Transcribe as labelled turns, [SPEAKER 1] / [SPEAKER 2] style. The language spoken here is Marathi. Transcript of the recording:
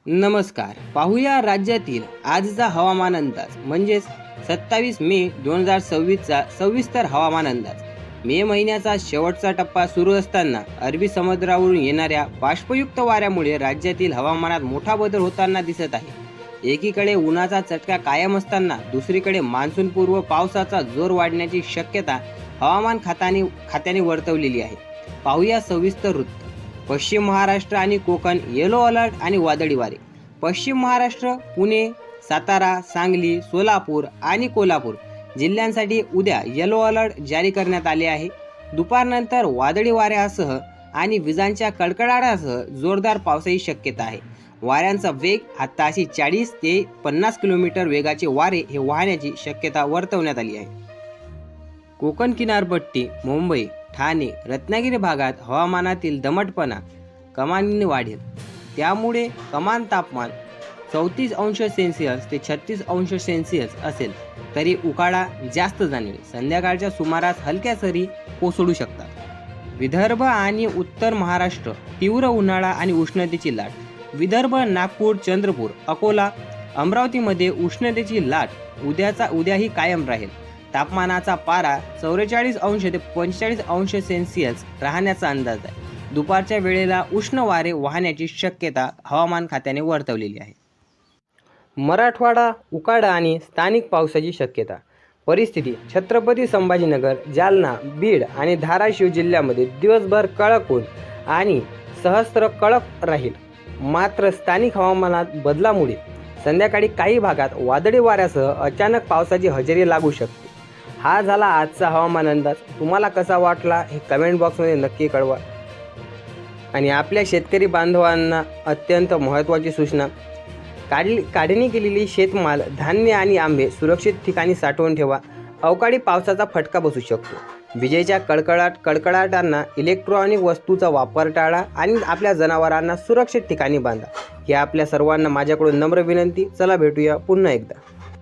[SPEAKER 1] नमस्कार. पाहूया राज्यातील आजचा हवामान अंदाज म्हणजेच 27 मे 2026चा सविस्तर हवामान अंदाज. मे महिन्याचा शेवटचा टप्पा सुरू असताना अरबी समुद्रावरून येणाऱ्या बाष्पयुक्त वाऱ्यामुळे राज्यातील हवामानात मोठा बदल होताना दिसत आहे. एकीकडे उन्हाचा चटका कायम असताना दुसरीकडे मान्सूनपूर्व पावसाचा जोर वाढण्याची शक्यता हवामान खात्याने वर्तवलेली आहे. पाहूया सविस्तर वृत्त. पश्चिम महाराष्ट्र आणि कोकण येलो अलर्ट आणि वादळी वारे. पश्चिम महाराष्ट्र, पुणे, सातारा, सांगली, सोलापूर आणि कोल्हापूर जिल्ह्यांसाठी उद्या येलो अलर्ट जारी करण्यात आले आहे. दुपारनंतर वादळी वाऱ्यासह आणि विजांच्या कडकडाटासह जोरदार पावसाची शक्यता आहे. वाऱ्यांचा वेग हा ताशी 40 ते 50 किलोमीटर वेगाचे वारे हे वाहण्याची शक्यता वर्तवण्यात आली आहे. कोकण किनारपट्टी, मुंबई, ठाणे, रत्नागिरी भागात हवामानातील दमटपणा कमानीने वाढेल. त्यामुळे कमाल तापमान 34 अंश सेल्सिअस ते 36 अंश सेल्सिअस असेल, तरी उकाडा जास्त जाणवेल. संध्याकाळच्या सुमारास हलक्या सरी कोसळू शकतात. विदर्भ आणि उत्तर महाराष्ट्र तीव्र उन्हाळा आणि उष्णतेची लाट. विदर्भ, नागपूर, चंद्रपूर, अकोला, अमरावतीमध्ये उष्णतेची लाट उद्याही कायम राहील. तापमानाचा पारा 44 अंश ते 45 अंश सेल्सिअस राहण्याचा अंदाज आहे. दुपारच्या वेळेला उष्ण वारे वाहण्याची शक्यता हवामान खात्याने वर्तवलेली आहे. मराठवाडा उकाडा आणि स्थानिक पावसाची शक्यता. परिस्थिती: छत्रपती संभाजीनगर, जालना, बीड आणि धाराशिव जिल्ह्यामध्ये दिवसभर कडक ऊन आणि सहस्त्र कडक राहील. मात्र स्थानिक हवामानात बदलामुळे संध्याकाळी काही भागात वादळी वाऱ्यासह अचानक पावसाची हजेरी लागू शकते. हा झाला आजचा हवामान अंदाज. तुम्हाला कसा वाटला हे कमेंट बॉक्समध्ये नक्की कळवा. आणि आपल्या शेतकरी बांधवांना अत्यंत महत्त्वाची सूचना: काढणी केलेली शेतमाल, धान्य आणि आंबे सुरक्षित ठिकाणी साठवून ठेवा. अवकाळी पावसाचा फटका बसू शकतो. विजेच्या कडकडाटांना इलेक्ट्रॉनिक वस्तूचा वापर टाळा आणि आपल्या जनावरांना सुरक्षित ठिकाणी बांधा. ही आपल्या सर्वांना माझ्याकडून नम्र विनंती. चला भेटूया पुन्हा एकदा.